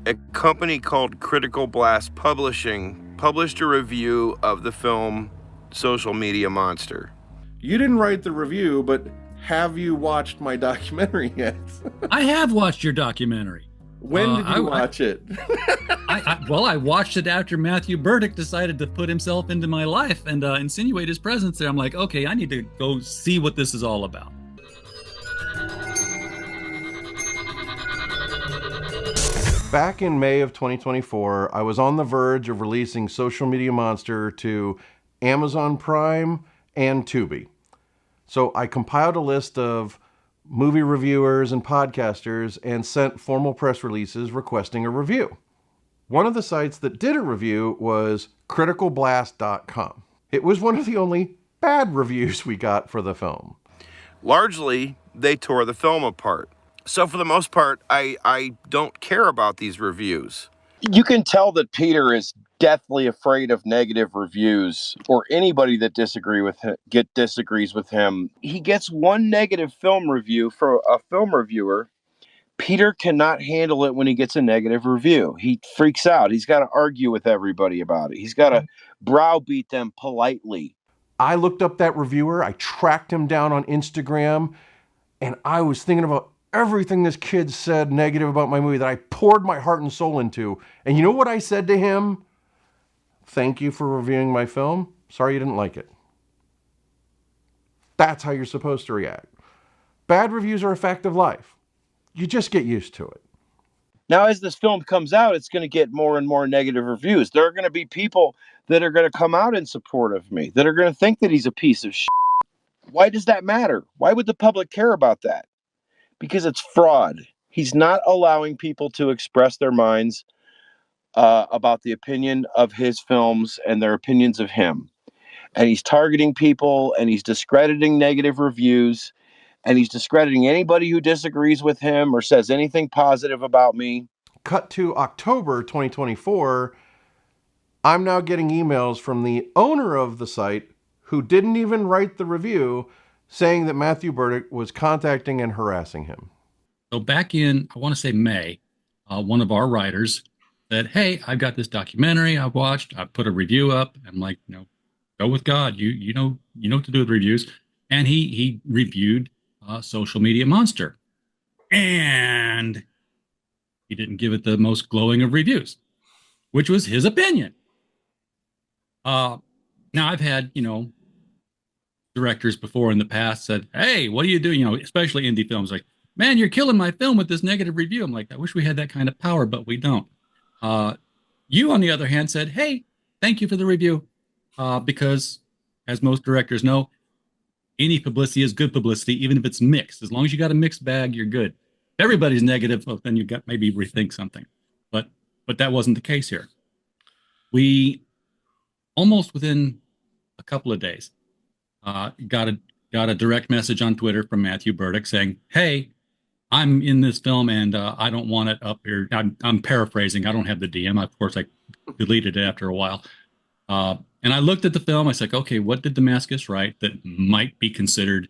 a company called Critical Blast Publishing published a review of the film Social Media Monster. You didn't write the review, but have you watched my documentary yet? I have watched your documentary. When did you watch it? I watched it after Matthew Burdick decided to put himself into my life and insinuate his presence there. I'm like, okay, I need to go see what this is all about. Back in May of 2024, I was on the verge of releasing Social Media Monster to Amazon Prime and Tubi. So I compiled a list of movie reviewers and podcasters and sent formal press releases requesting a review. One of the sites that did a review was CriticalBlast.com. It was one of the only bad reviews we got for the film. Largely, they tore the film apart. So for the most part, I don't care about these reviews. You can tell that Peter is deathly afraid of negative reviews or anybody that disagrees with him. He gets one negative film review for a film reviewer. Peter cannot handle it when he gets a negative review. He freaks out. He's got to argue with everybody about it. He's got to browbeat them politely. I looked up that reviewer. I tracked him down on Instagram, and I was thinking about everything this kid said negative about my movie that I poured my heart and soul into. And you know what I said to him? Thank you for reviewing my film. Sorry you didn't like it. That's how you're supposed to react. Bad reviews are a fact of life. You just get used to it. Now, as this film comes out, it's going to get more and more negative reviews. There are going to be people that are going to come out in support of me, that are going to think that he's a piece of shit. Why does that matter? Why would the public care about that? Because it's fraud. He's not allowing people to express their minds about the opinion of his films and their opinions of him. And he's targeting people, and he's discrediting negative reviews, and he's discrediting anybody who disagrees with him or says anything positive about me. Cut to October 2024, I'm now getting emails from the owner of the site who didn't even write the review saying that Matthew Burdick was contacting and harassing him. So back in, I want to say May, one of our writers said, hey, I've got this documentary I've watched. I put a review up. I'm like, go with God. You know what to do with reviews. And he reviewed Social Media Monster. And he didn't give it the most glowing of reviews, which was his opinion. Now I've had, directors before in the past said, hey, what are you doing? Especially indie films, like, man, you're killing my film with this negative review. I'm like, I wish we had that kind of power, but we don't. You, on the other hand, said, hey, thank you for the review. Because as most directors know, any publicity is good publicity, even if it's mixed. As long as you got a mixed bag, you're good. If everybody's negative, well, then you got maybe rethink something. But that wasn't the case here. We almost within a couple of days got a direct message on Twitter from Matthew Burdick saying, hey, I'm in this film and I don't want it up here. I'm paraphrasing. I don't have the DM. Of course, I deleted it after a while. And I looked at the film. I was like, okay, what did Damascus write that might be considered,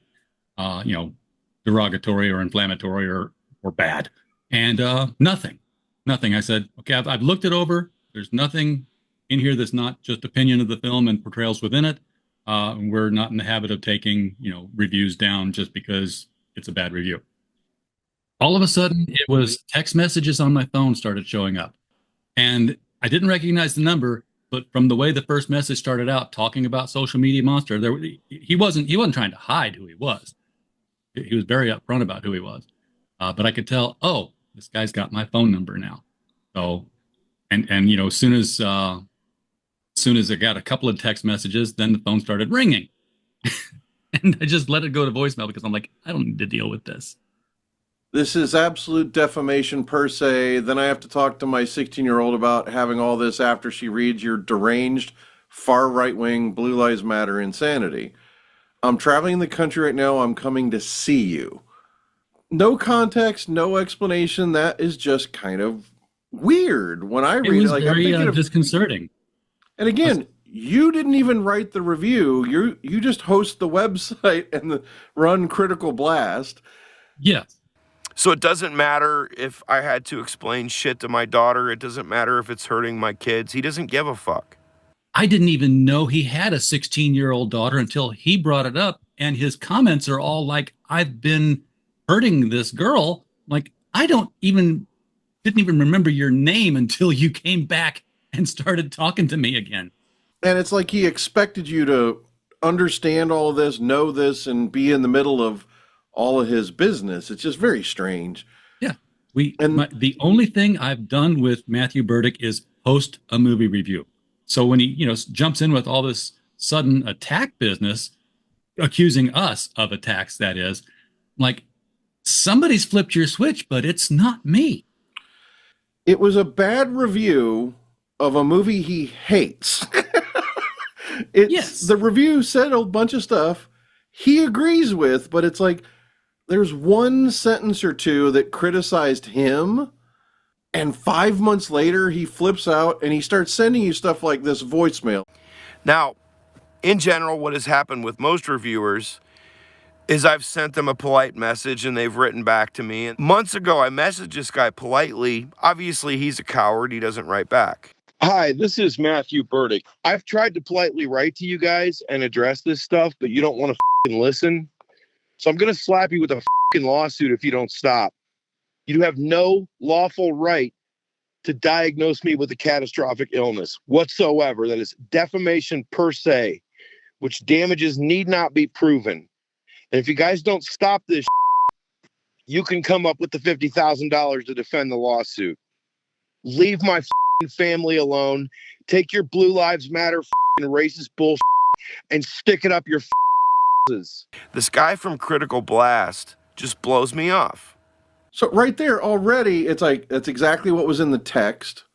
derogatory or inflammatory or bad? And nothing. I said, okay, I've looked it over. There's nothing in here that's not just opinion of the film and portrayals within it. We're not in the habit of taking, reviews down just because it's a bad review. All of a sudden, it was text messages on my phone started showing up. And I didn't recognize the number, but from the way the first message started out talking about Social Media Monster, he wasn't trying to hide who he was. He was very upfront about who he was. But I could tell, oh, this guy's got my phone number now. So, and as soon as I got a couple of text messages, then the phone started ringing. And I just let it go to voicemail because I'm like, I don't need to deal with this. This is absolute defamation per se. Then I have to talk to my 16-year-old about having all this after she reads your deranged, far right-wing, Blue Lives Matter insanity. I'm traveling the country right now. I'm coming to see you. No context, no explanation. That is just kind of weird. When I read it, like, very I'm thinking disconcerting. And again, you didn't even write the review. You just host the website and run Critical Blast. Yes. So it doesn't matter if I had to explain shit to my daughter. It doesn't matter if it's hurting my kids. He doesn't give a fuck. I didn't even know he had a 16-year-old daughter until he brought it up. And his comments are all like, I've been hurting this girl. Like, I didn't even remember your name until you came back and started talking to me again. And it's like he expected you to understand all of this, know this, and be in the middle of all of his business. It's just very strange. Yeah. The only thing I've done with Matthew Burdick is host a movie review. So when he, jumps in with all this sudden attack business, accusing us of attacks, that is, like, somebody's flipped your switch, but it's not me. It was a bad review of a movie he hates. Yes. The review said a bunch of stuff he agrees with, but it's like there's one sentence or two that criticized him, and 5 months later he flips out and he starts sending you stuff like this voicemail. Now, in general, what has happened with most reviewers is I've sent them a polite message and they've written back to me. And months ago, I messaged this guy politely. Obviously, he's a coward. He doesn't write back. Hi, this is Matthew Burdick. I've tried to politely write to you guys and address this stuff, but you don't want to listen. So I'm going to slap you with a lawsuit if you don't stop. You have no lawful right to diagnose me with a catastrophic illness whatsoever. That is defamation per se, which damages need not be proven. And if you guys don't stop this, you can come up with the $50,000 to defend the lawsuit. Leave my family alone. Take your Blue Lives Matter racist bullshit and stick it up your This guy from Critical Blast just blows me off. So right there already, it's like, that's exactly what was in the text.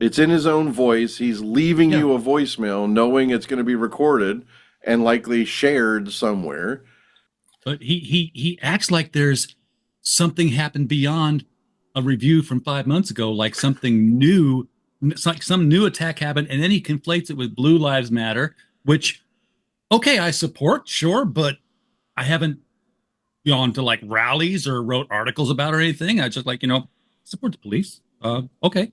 It's in his own voice. He's leaving you a voicemail knowing it's going to be recorded and likely shared somewhere. But he acts like there's something happened beyond a review from 5 months ago, like something new. It's like some new attack happened, and then he conflates it with Blue Lives Matter, which, okay, I support, sure, but I haven't gone to like rallies or wrote articles about or anything. I just support the police. Okay.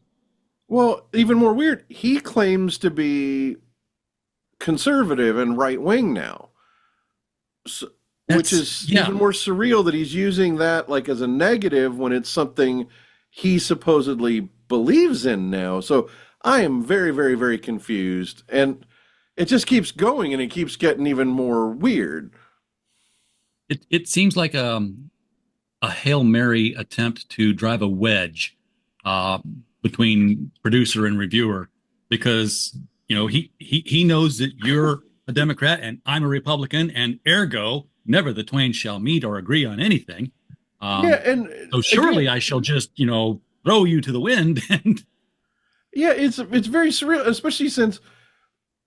Well, even more weird, he claims to be conservative and right-wing now. So, which is even more surreal that he's using that like as a negative when it's something he supposedly believes in now. So I am very, very, very confused. And it just keeps going and it keeps getting even more weird. It seems like a Hail Mary attempt to drive a wedge between producer and reviewer, because he knows that you're a Democrat and I'm a Republican, and ergo never the twain shall meet or agree on anything. And so surely I shall just throw you to the wind. And it's very surreal, especially since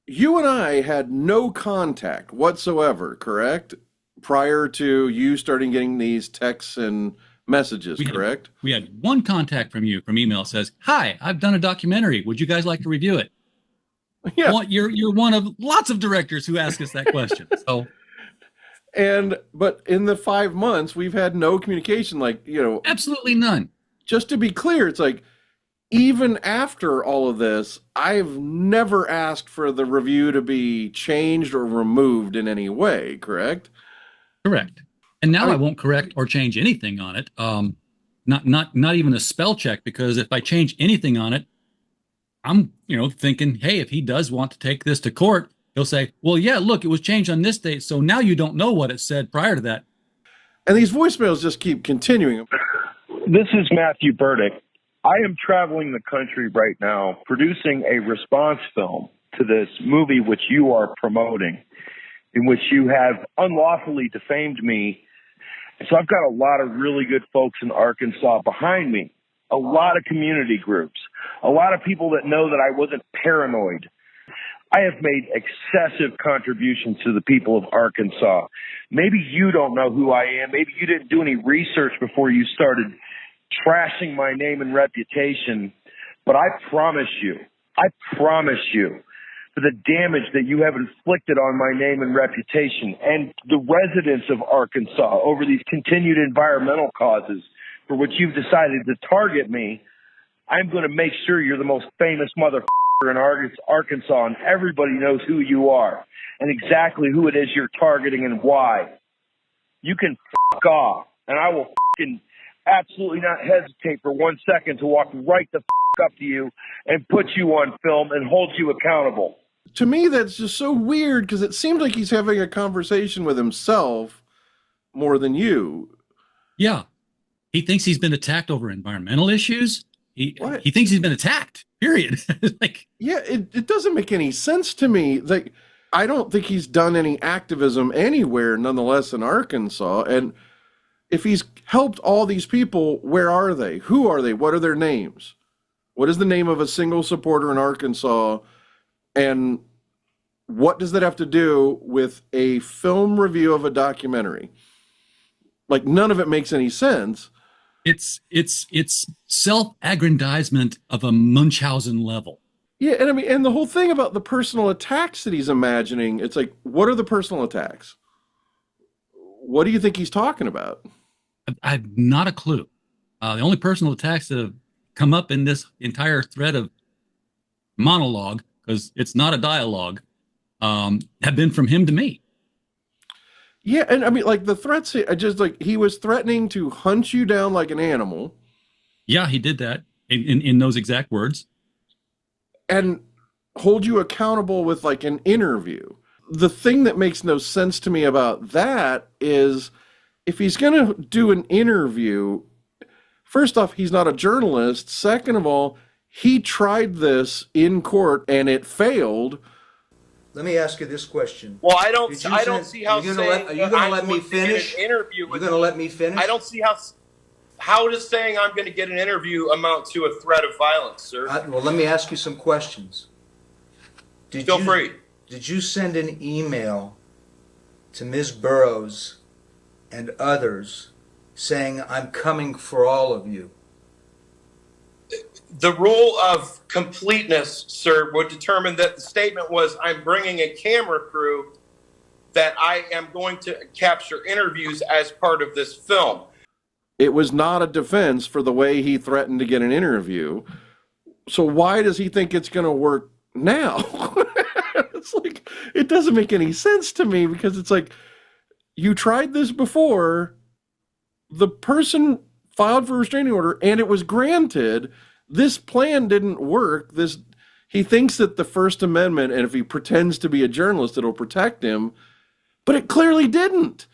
you and I had no contact whatsoever, correct? Prior to you starting getting these texts and messages, correct? We had one contact from you from email. Says, "Hi, I've done a documentary. Would you guys like to review it?" Yeah, well, you're one of lots of directors who ask us that question. So, but in the 5 months, we've had no communication. Absolutely none. Just to be clear, it's like even after all of this, I've never asked for the review to be changed or removed in any way. Correct? Correct. And now I won't correct or change anything on it. Not even a spell check, because if I change anything on it, I'm thinking, hey, if he does want to take this to court, he'll say, well, yeah, look, it was changed on this date, so now you don't know what it said prior to that. And these voicemails just keep continuing. This is Matthew Burdick. I am traveling the country right now producing a response film to this movie which you are promoting, in which you have unlawfully defamed me. And so I've got a lot of really good folks in Arkansas behind me, a lot of community groups, a lot of people that know that I wasn't paranoid. I have made excessive contributions to the people of Arkansas. Maybe you don't know who I am. Maybe you didn't do any research before you started trashing my name and reputation. But I promise you for the damage that you have inflicted on my name and reputation and the residents of Arkansas over these continued environmental causes for which you've decided to target me. I'm going to make sure you're the most famous motherfucker in Arkansas, and everybody knows who you are and exactly who it is you're targeting and why. You can fuck off, and I will fucking absolutely not hesitate for 1 second to walk right the fuck up to you and put you on film and hold you accountable. To me, that's just so weird because it seems like he's having a conversation with himself more than you. Yeah. He thinks he's been attacked over environmental issues. He thinks he's been attacked, period. Yeah, it doesn't make any sense to me. Like, I don't think he's done any activism anywhere, nonetheless, in Arkansas. And if he's helped all these people, where are they? Who are they? What are their names? What is the name of a single supporter in Arkansas? And what does that have to do with a film review of a documentary? Like, none of it makes any sense. It's self-aggrandizement of a Munchausen level. Yeah, and I mean, and the whole thing about the personal attacks that he's imagining, it's like, what are the personal attacks? What do you think he's talking about? I've not a clue. The only personal attacks that have come up in this entire thread of monologue, because it's not a dialogue, have been from him to me. Yeah, and I mean, like, the threats, I just, like, he was threatening to hunt you down like an animal. Yeah, he did that in those exact words. And hold you accountable with, like, an interview. The thing that makes no sense to me about that is, if he's going to do an interview, first off, he's not a journalist. Second of all, he tried this in court and it failed. Let me ask you this question. Well, I don't see how are you going to let me finish? You're going to let me finish? I don't see how does saying I'm going to get an interview amount to a threat of violence, sir? Well, let me ask you some questions. Feel free. Did you send an email to Ms. Burroughs and others saying, I'm coming for all of you? The rule of completeness, sir, would determine that the statement was, I'm bringing a camera crew that I am going to capture interviews as part of this film. It was not a defense for the way he threatened to get an interview. So why does he think it's going to work now? It's like, it doesn't make any sense to me, because it's like, you tried this before, the person filed for a restraining order and it was granted. This plan didn't work. He thinks that the First Amendment, and if he pretends to be a journalist, it'll protect him, but it clearly didn't.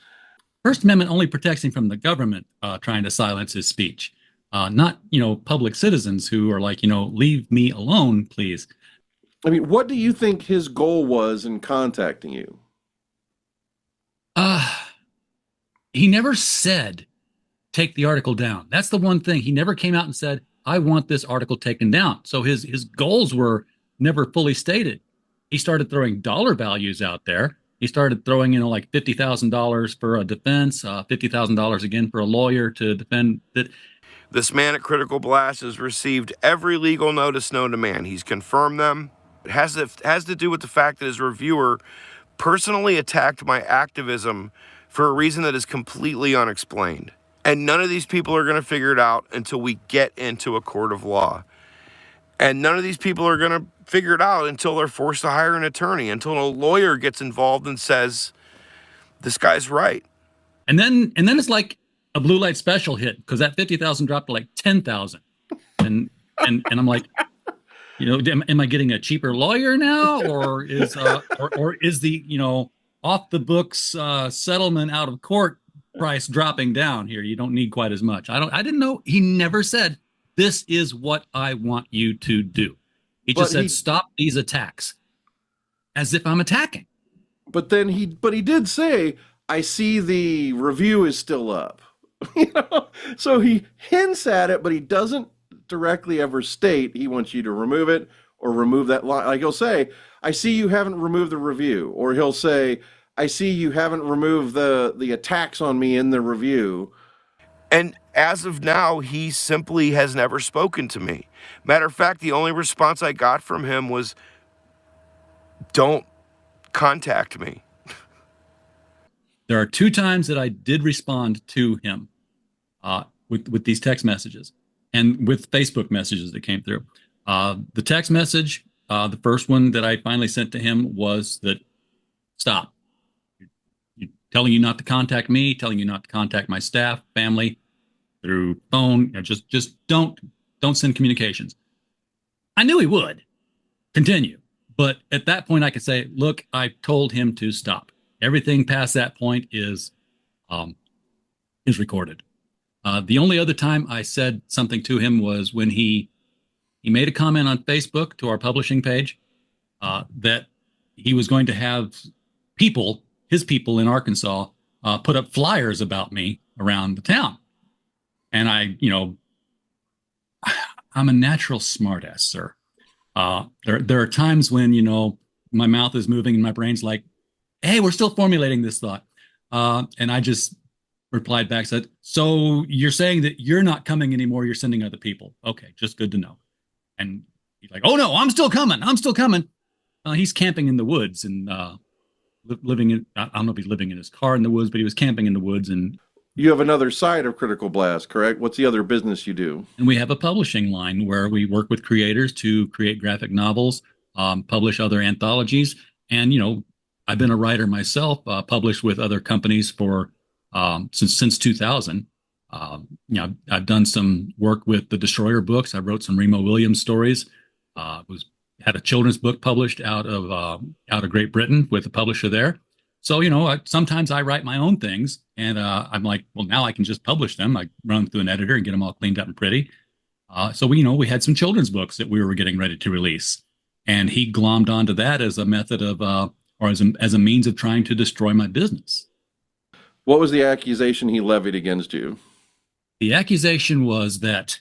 First Amendment only protects him from the government trying to silence his speech, not, public citizens who are like, leave me alone, please. I mean, what do you think his goal was in contacting you? He never said, take the article down. That's the one thing. He never came out and said, I want this article taken down. So his goals were never fully stated. He started throwing dollar values out there. He started throwing, like $50,000 for a defense, $50,000 again for a lawyer to defend it. This man at Critical Blast has received every legal notice known to man. He's confirmed them. It has to do with the fact that his reviewer personally attacked my activism for a reason that is completely unexplained. And none of these people are going to figure it out until we get into a court of law. And none of these people are going to figure it out until they're forced to hire an attorney, until a lawyer gets involved and says, this guy's right. And then it's like a blue light special hit, because that 50,000 dropped to like 10,000. And I'm like, am I getting a cheaper lawyer now, or is the off the books settlement out of court price dropping down here? You don't need quite as much. I didn't know. He never said, this is what I want you to do. He just said, stop these attacks, as if I'm attacking. But he did say, I see the review is still up. So he hints at it, but he doesn't directly ever state he wants you to remove it or remove that line. Like, he'll say, I see you haven't removed the review, or he'll say, I see you haven't removed the attacks on me in the review. And as of now, he simply has never spoken to me. Matter of fact, the only response I got from him was, don't contact me. There are 2 times that I did respond to him with these text messages and with Facebook messages that came through. The text message, the first one that I finally sent to him was that, stop. Telling you not to contact me, telling you not to contact my staff, family, through phone. Just don't send communications. I knew he would continue, but at that point I could say, look, I told him to stop. Everything past that point is recorded. The only other time I said something to him was when he made a comment on Facebook to our publishing page that he was going to have his people in Arkansas, put up flyers about me around the town. And I'm a natural smartass, sir. There are times when, my mouth is moving and my brain's like, hey, we're still formulating this thought. And I just replied back, said, so you're saying that you're not coming anymore, you're sending other people. Okay, just good to know. And he's like, oh no, I'm still coming. He's camping in the woods and living in, I don't know if he's living in his car in the woods, but he was camping in the woods. And You have another side of Critical Blast, correct? What's the other business you do? And we have a publishing line where we work with creators to create graphic novels, publish other anthologies. And, I've been a writer myself, published with other companies for since 2000. I've done some work with the Destroyer books. I wrote some Remo Williams stories. Had a children's book published out of Great Britain with a publisher there. So, sometimes I write my own things and I'm like, well, now I can just publish them. I run them through an editor and get them all cleaned up and pretty. So we had some children's books that we were getting ready to release. And he glommed onto that as a method of, or as a means of trying to destroy my business. What was the accusation he levied against you? The accusation was that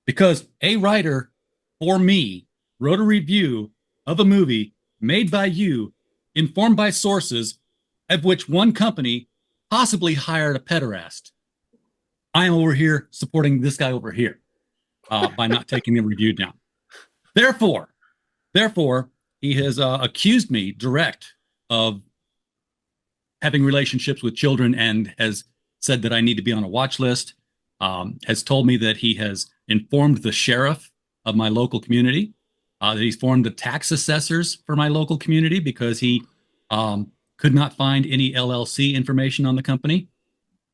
because a writer for me wrote a review of a movie made by you, informed by sources, of which one company possibly hired a pederast, I am over here supporting this guy over here by not taking the review down. Therefore, he has accused me direct of having relationships with children and has said that I need to be on a watch list, has told me that he has informed the sheriff of my local community, that he's formed the tax assessors for my local community because he could not find any LLC information on the company.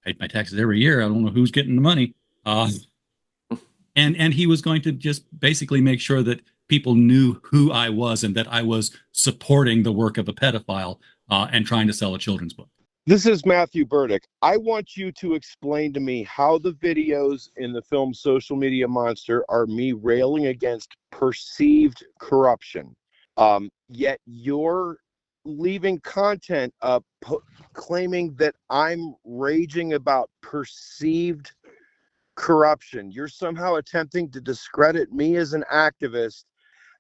I pay my taxes every year. I don't know who's getting the money. And he was going to just basically make sure that people knew who I was and that I was supporting the work of a pedophile and trying to sell a children's book. This is Matthew Burdick. I want you to explain to me how the videos in the film Social Media Monster are me railing against perceived corruption. Yet you're leaving content up claiming that I'm raging about perceived corruption. You're somehow attempting to discredit me as an activist.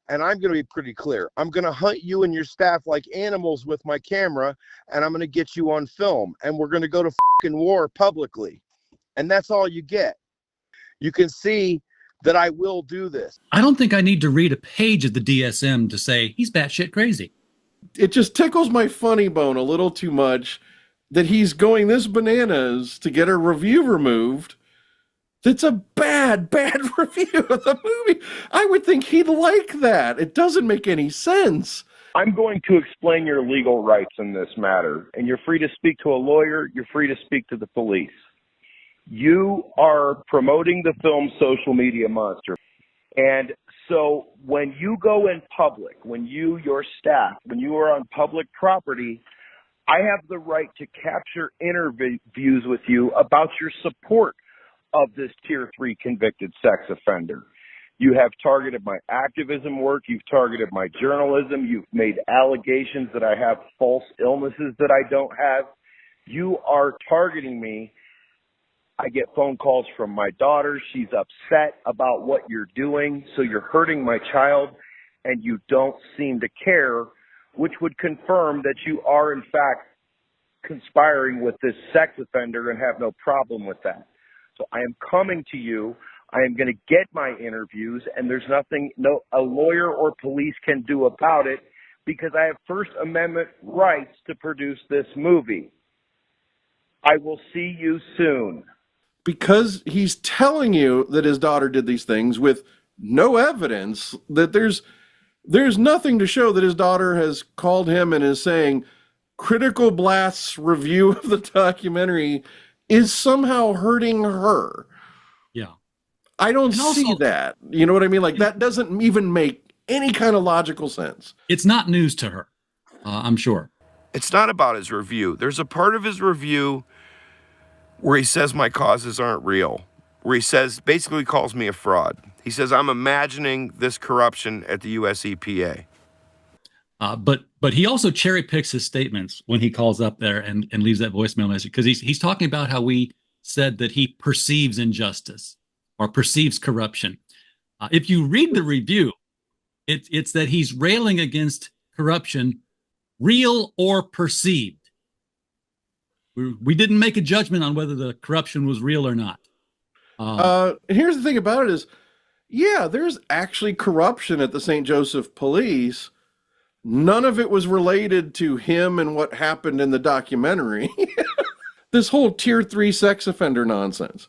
And I'm going to be pretty clear. I'm going to hunt you and your staff like animals with my camera, and I'm going to get you on film, and we're going to go to fucking war publicly. And that's all you get. You can see that I will do this. I don't think I need to read a page of the DSM to say he's batshit crazy. It just tickles my funny bone a little too much that he's going this bananas to get a review removed. That's a bad review of the movie. I would think he'd like that. It doesn't make any sense. I'm going to explain your legal rights in this matter, and you're free to speak to a lawyer. You're free to speak to the police. You are promoting the film Social Media Monster. And so when you go in public, when you, your staff, when you are on public property, I have the right to capture interviews with you about your support of this Tier 3 convicted sex offender. You have targeted my activism work. You've targeted my journalism. You've made allegations that I have false illnesses that I don't have. You are targeting me. I get phone calls from my daughter. She's upset about what you're doing. So you're hurting my child and you don't seem to care, which would confirm that you are in fact conspiring with this sex offender and have no problem with that. So I am coming to you. I am going to get my interviews, and there's nothing a lawyer or police can do about it because I have First Amendment rights to produce this movie. I will see you soon. Because he's telling you that his daughter did these things with no evidence, that there's nothing to show that his daughter has called him and is saying Critical Blast's review of the documentary is somehow hurting her. Yeah. I don't And also- see that. You know what I mean? Like, that doesn't even make any kind of logical sense. It's not news to her, I'm sure. It's not about his review. There's a part of his review where he says my causes aren't real, where he says, basically calls me a fraud. He says, I'm imagining this corruption at the US EPA. But he also cherry picks his statements when he calls up there and leaves that voicemail message, because he's talking about how we said that he perceives injustice or perceives corruption. If you read the review, it's that he's railing against corruption, real or perceived. We didn't make a judgment on whether the corruption was real or not. Here's the thing about it is, yeah, there's actually corruption at the St. Joseph Police. None of it was related to him and what happened in the documentary. This whole tier 3 sex offender nonsense.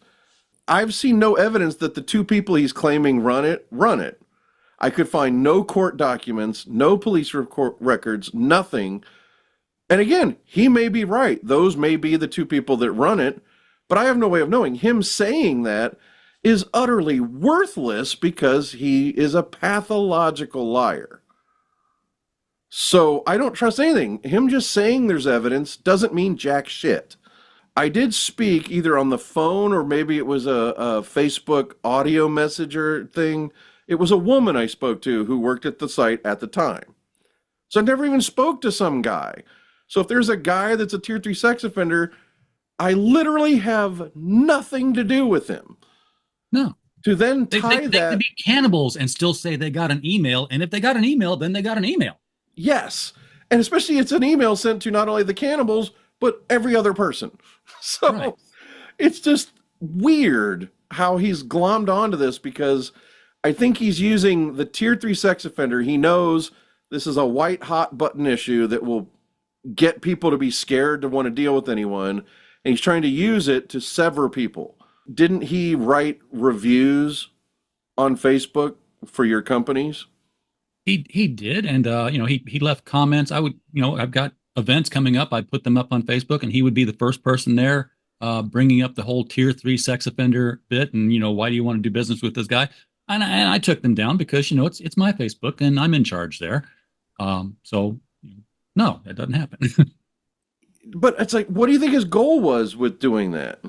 I've seen no evidence that the two people he's claiming run it. I could find no court documents, no police records, nothing. And again, he may be right. Those may be the two people that run it, but I have no way of knowing. Him saying that is utterly worthless because he is a pathological liar. So I don't trust anything. Him just saying there's evidence doesn't mean jack shit. I did speak either on the phone or maybe it was a Facebook audio messenger thing. It was a woman I spoke to who worked at the site at the time. So I never even spoke to some guy. So if there's a guy that's a tier 3 sex offender, I literally have nothing to do with him. No. To then They tie that... could be cannibals and still say they got an email. And if they got an email, then they got an email. Yes. And especially it's an email sent to not only the cannibals, but every other person. So Right. It's just weird how he's glommed onto this, because I think he's using the tier 3 sex offender. He knows this is a white hot button issue that will get people to be scared to want to deal with anyone. And he's trying to use it to sever people. Didn't he write reviews on Facebook for your companies? He did, and he left comments. I've got events coming up. I'd put them up on Facebook, and he would be the first person there, bringing up the whole tier 3 sex offender bit, and why do you want to do business with this guy? And I took them down because it's my Facebook, and I'm in charge there. So no, that doesn't happen. But it's like, what do you think his goal was with doing that?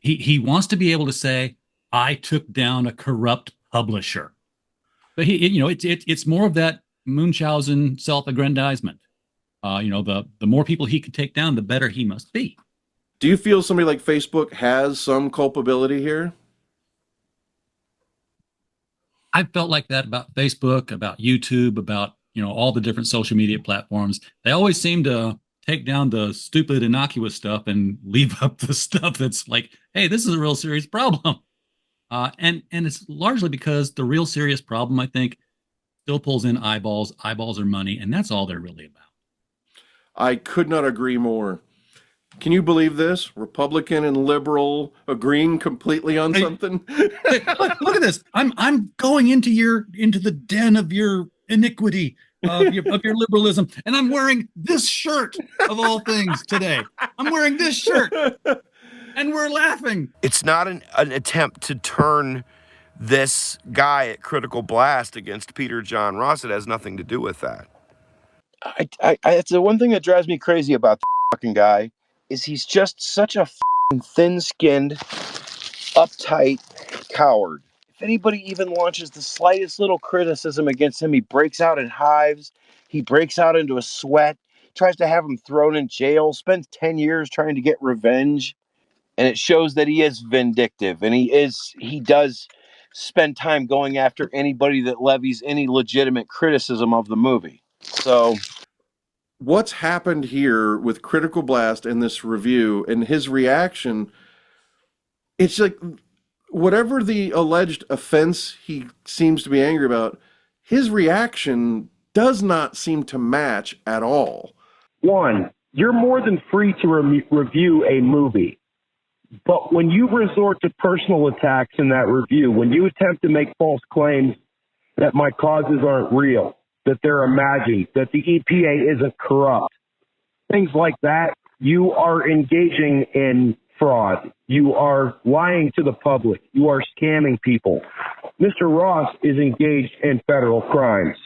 He wants to be able to say, I took down a corrupt publisher. But it's more of that Munchausen self-aggrandizement. The more people he can take down, the better he must be. Do you feel somebody like Facebook has some culpability here? I've felt like that about Facebook, about YouTube, about all the different social media platforms. They always seem to take down the stupid, innocuous stuff and leave up the stuff that's like, hey, this is a real serious problem. And it's largely because the real serious problem, I think, still pulls in eyeballs. Eyeballs are money, and that's all they're really about. I could not agree more. Can you believe this? Republican and liberal agreeing completely on something? Hey, look at this. I'm going into the den of your iniquity, of your liberalism, and I'm wearing this shirt of all things today. I'm wearing this shirt. And we're laughing. It's not an attempt to turn this guy at Critical Blast against Peter John Ross. It has nothing to do with that. It's the one thing that drives me crazy about the fucking guy is he's just such a thin-skinned, uptight coward. If anybody even launches the slightest little criticism against him, he breaks out in hives. He breaks out into a sweat, tries to have him thrown in jail, spends 10 years trying to get revenge. And it shows that he is vindictive, and he does spend time going after anybody that levies any legitimate criticism of the movie. So what's happened here with Critical Blast and this review and his reaction, it's like whatever the alleged offense he seems to be angry about, his reaction does not seem to match at all. One, you're more than free to review a movie. But when you resort to personal attacks in that review, when you attempt to make false claims that my causes aren't real, that they're imagined, that the EPA isn't corrupt, things like that, you are engaging in fraud. You are lying to the public. You are scamming people. Mr. Ross is engaged in federal crimes.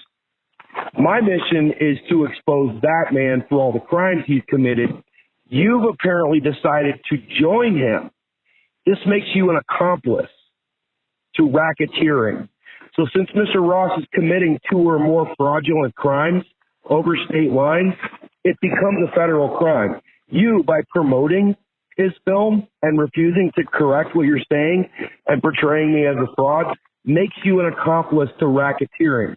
My mission is to expose that man for all the crimes he's committed. You've apparently decided to join him. This makes you an accomplice to racketeering. So since Mr. Ross is committing 2 or more fraudulent crimes over state lines, it becomes a federal crime. You, by promoting his film and refusing to correct what you're saying and portraying me as a fraud, makes you an accomplice to racketeering.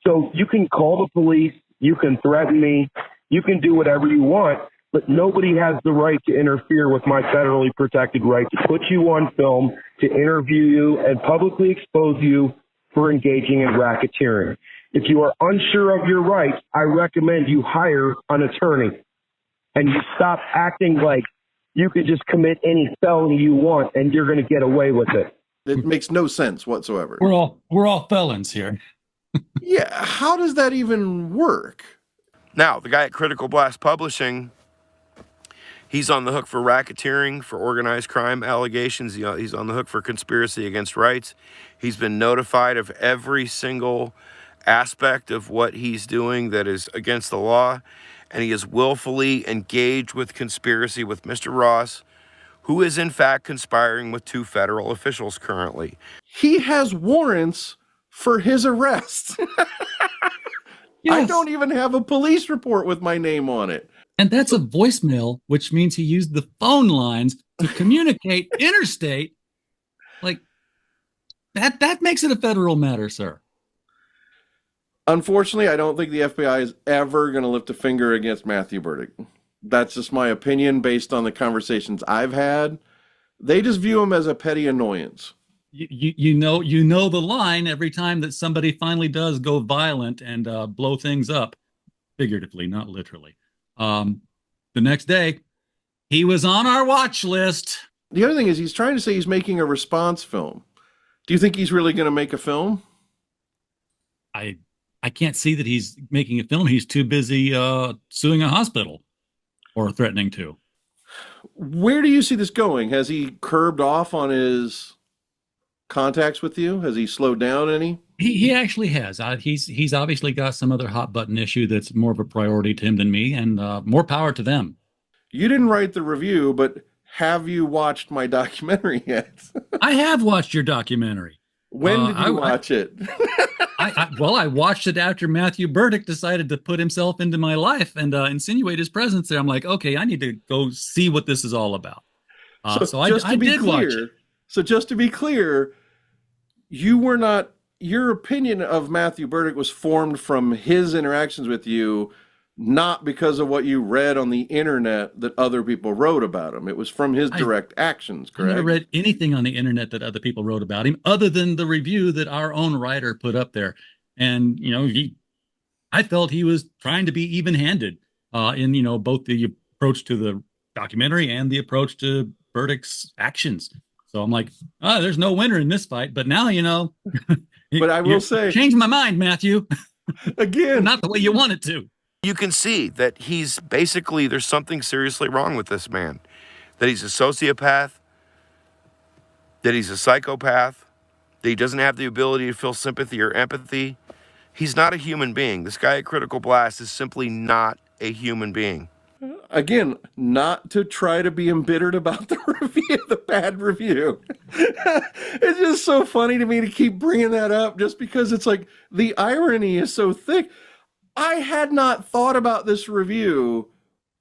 So you can call the police, you can threaten me, you can do whatever you want, but nobody has the right to interfere with my federally protected right to put you on film, to interview you, and publicly expose you for engaging in racketeering. If you are unsure of your rights, I recommend you hire an attorney and you stop acting like you could just commit any felony you want and you're going to get away with it. It makes no sense whatsoever. We're all felons here. Yeah, how does that even work? Now, the guy at Critical Blast Publishing, he's on the hook for racketeering, for organized crime allegations. He's on the hook for conspiracy against rights. He's been notified of every single aspect of what he's doing that is against the law, and he is willfully engaged with conspiracy with Mr. Ross, who is in fact conspiring with 2 federal officials currently. He has warrants for his arrest. Yes. I don't even have a police report with my name on it. And that's a voicemail, which means he used the phone lines to communicate interstate. Like, that makes it a federal matter, sir. Unfortunately, I don't think the FBI is ever going to lift a finger against Matthew Burdick. That's just my opinion based on the conversations I've had. They just view him as a petty annoyance. You know the line every time that somebody finally does go violent and blow things up, figuratively, not literally. The next day, he was on our watch list. The other thing is he's trying to say he's making a response film. Do you think he's really going to make a film? I can't see that he's making a film. He's too busy suing a hospital or threatening to. Where do you see this going? Has he curbed off on his contacts with you? Has he slowed down any? He actually has. He's obviously got some other hot button issue that's more of a priority to him than me, and more power to them. You didn't write the review, but have you watched my documentary yet? I have watched your documentary. When did you watch it? I watched it after Matthew Burdick decided to put himself into my life and insinuate his presence there. I'm like, okay, I need to go see what this is all about. So I did watch it. So just to be clear, you were not, your opinion of Matthew Burdick was formed from his interactions with you, not because of what you read on the internet that other people wrote about him. It was from his direct actions, correct? I never read anything on the internet that other people wrote about him other than the review that our own writer put up there. And, I felt he was trying to be even-handed in, both the approach to the documentary and the approach to Burdick's actions. So I'm like, there's no winner in this fight. But now, But I will say, change my mind, Matthew. Again, not the way you want it to. You can see that he's basically, there's something seriously wrong with this man. That he's a sociopath, that he's a psychopath, that he doesn't have the ability to feel sympathy or empathy. He's not a human being. This guy at Critical Blast is simply not a human being. Again, not to try to be embittered about the review, the bad review. It's just so funny to me to keep bringing that up just because it's like the irony is so thick. I had not thought about this review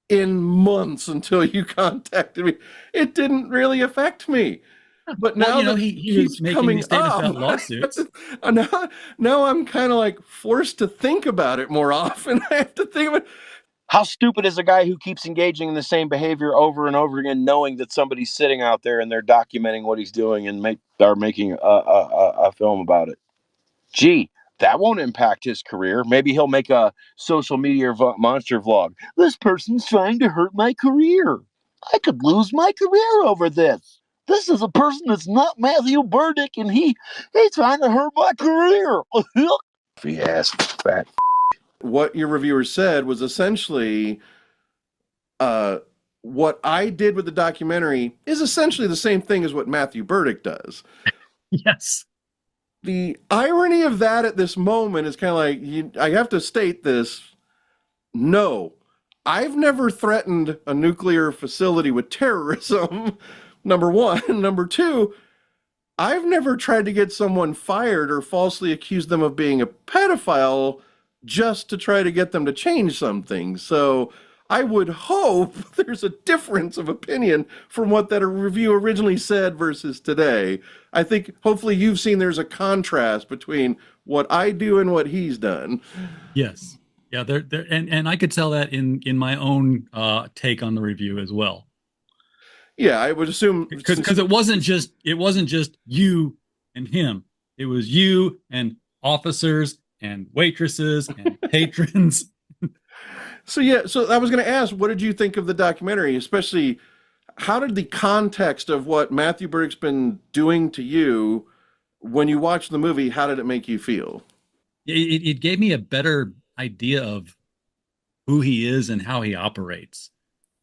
in months until you contacted me. It didn't really affect me. But now that he keeps making coming these statements up, about lawsuits. now I'm kind of like forced to think about it more often. I have to think about How stupid is a guy who keeps engaging in the same behavior over and over again, knowing that somebody's sitting out there and they're documenting what he's doing and are making a film about it? Gee, That won't impact his career. Maybe he'll make a social media monster vlog. This person's trying to hurt my career. I could lose my career over this. This is a person that's not Matthew Burdick, and he's trying to hurt my career. Ass fat. What your reviewer said was essentially, what I did with the documentary is essentially the same thing as what Matthew Burdick does. Yes. The irony of that at this moment is kind of like, I have to state this. No, I've never threatened a nuclear facility with terrorism, number one. Number two, I've never tried to get someone fired or falsely accuse them of being a pedophile just to try to get them to change something. So I would hope there's a difference of opinion from what that review originally said versus today. I think hopefully you've seen there's a contrast between what I do and what he's done. Yes. Yeah, and I could tell that in my own take on the review as well. Yeah, I would assume because it wasn't just you and him. It was you and officers and waitresses and patrons. So I was going to ask, what did you think of the documentary? Especially, how did the context of what Matthew Burdick's been doing to you when you watched the movie, how did it make you feel? It gave me a better idea of who he is and how he operates.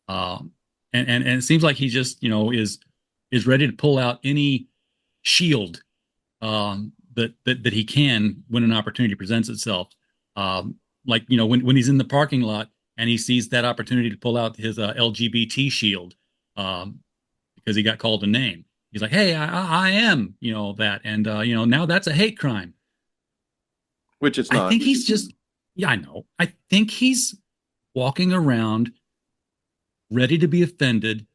And it seems like he just, is ready to pull out any shield that he can when an opportunity presents itself. Like, when he's in the parking lot and he sees that opportunity to pull out his LGBT shield because he got called a name. He's like, hey, I am, that. And, now that's a hate crime. Which it's not. I think he's just, I know. I think he's walking around ready to be offended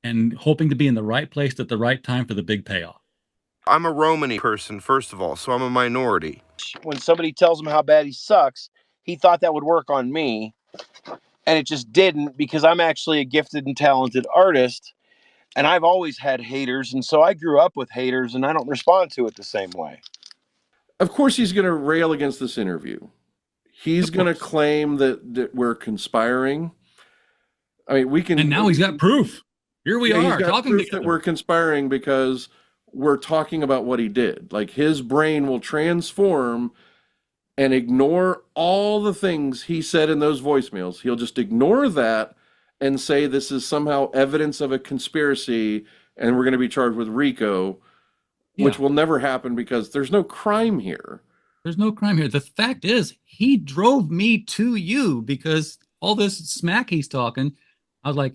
and hoping to be in the right place at the right time for the big payoff. I'm a Romany person, first of all, so I'm a minority. When somebody tells him how bad he sucks, he thought that would work on me, and it just didn't, because I'm actually a gifted and talented artist, and I've always had haters, and so I grew up with haters, and I don't respond to it the same way. Of course he's going to rail against this interview. He's going to claim that we're conspiring. I mean, we can... And now he's got proof. Here we are he's got talking proof together. that we're conspiring because we're talking about what he did. Like, his brain will transform and ignore all the things he said in those voicemails. He'll just ignore that and say this is somehow evidence of a conspiracy and we're going to be charged with RICO, which will never happen because there's no crime here. There's no crime here. The fact is, he drove me to you because all this smack he's talking, I was like,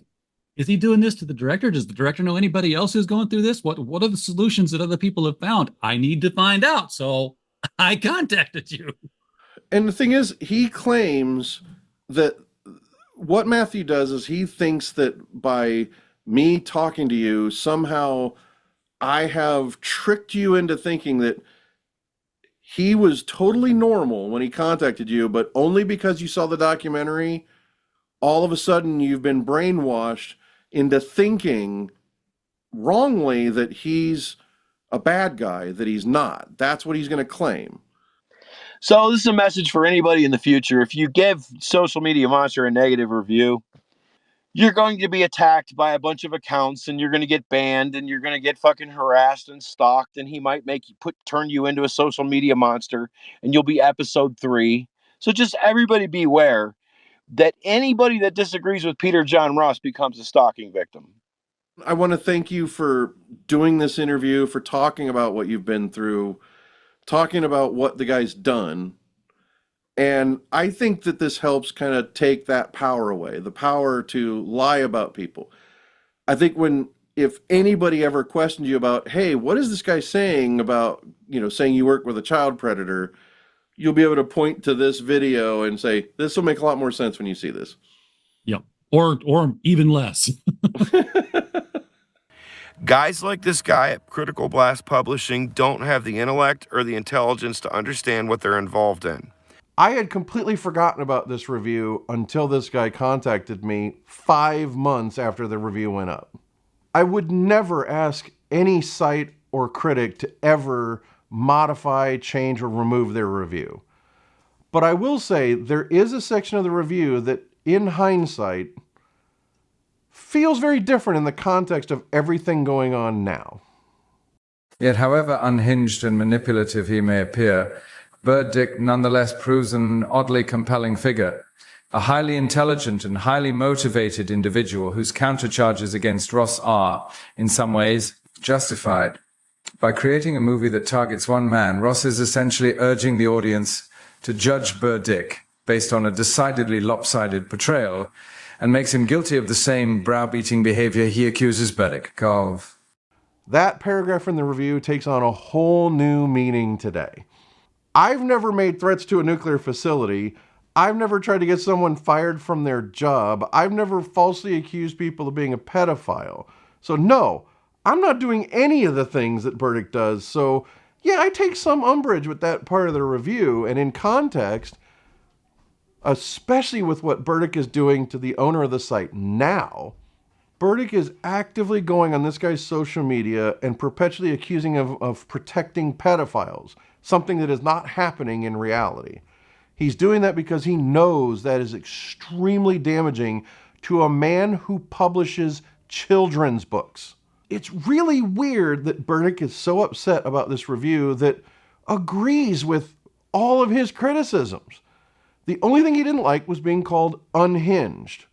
is he doing this to the director? Does the director know anybody else who's going through this? What are the solutions that other people have found? I need to find out. So I contacted you. And the thing is, he claims that what Matthew does is he thinks that by me talking to you, somehow I have tricked you into thinking that he was totally normal when he contacted you, but only because you saw the documentary, all of a sudden you've been brainwashed into thinking wrongly that he's a bad guy, that he's not. That's what he's going to claim. So this is a message for anybody in the future. If you give Social Media Monster a negative review, you're going to be attacked by a bunch of accounts, and you're going to get banned, and you're going to get fucking harassed and stalked, and he might turn you into a social media monster, and you'll be episode 3. So just everybody beware that anybody that disagrees with Peter John Ross becomes a stalking victim. I want to thank you for doing this interview, for talking about what you've been through, talking about what the guy's done. And I think that this helps kind of take that power away, the power to lie about people. I think if anybody ever questioned you about, hey, what is this guy saying about, saying you work with a child predator, you'll be able to point to this video and say, this will make a lot more sense when you see this. Yep. Or even less. Guys like this guy at Critical Blast Publishing don't have the intellect or the intelligence to understand what they're involved in. I had completely forgotten about this review until this guy contacted me 5 months after the review went up. I would never ask any site or critic to ever modify, change, or remove their review. But I will say there is a section of the review that, in hindsight, feels very different in the context of everything going on now. Yet, however unhinged and manipulative he may appear, Burdick nonetheless proves an oddly compelling figure, a highly intelligent and highly motivated individual whose countercharges against Ross are, in some ways, justified. By creating a movie that targets one man, Ross is essentially urging the audience to judge Burdick based on a decidedly lopsided portrayal, and makes him guilty of the same browbeating behavior he accuses Burdick of. That paragraph in the review takes on a whole new meaning today. I've never made threats to a nuclear facility. I've never tried to get someone fired from their job. I've never falsely accused people of being a pedophile. So no, I'm not doing any of the things that Burdick does. So yeah, I take some umbrage with that part of the review. And in context, especially with what Burdick is doing to the owner of the site now, Burdick is actively going on this guy's social media and perpetually accusing him of protecting pedophiles, something that is not happening in reality. He's doing that because he knows that is extremely damaging to a man who publishes children's books. It's really weird that Burdick is so upset about this review that agrees with all of his criticisms. The only thing he didn't like was being called unhinged.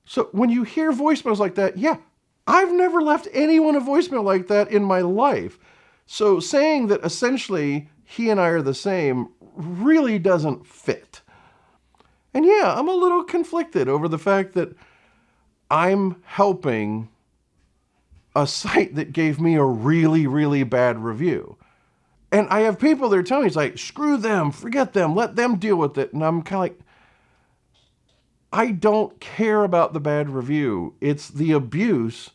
So when you hear voicemails like that, yeah, I've never left anyone a voicemail like that in my life. So saying that essentially he and I are the same really doesn't fit. And yeah, I'm a little conflicted over the fact that I'm helping a site that gave me a really, really bad review. And I have people that are telling me, it's like, screw them, forget them, let them deal with it. And I'm kind of like, I don't care about the bad review. It's the abuse.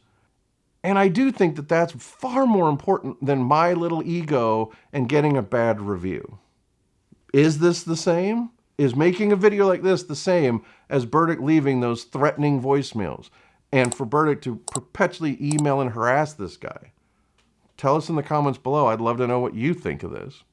And I do think that that's far more important than my little ego and getting a bad review. Is this the same? Is making a video like this the same as Burdick leaving those threatening voicemails? And for Burdick to perpetually email and harass this guy? Tell us in the comments below. I'd love to know what you think of this.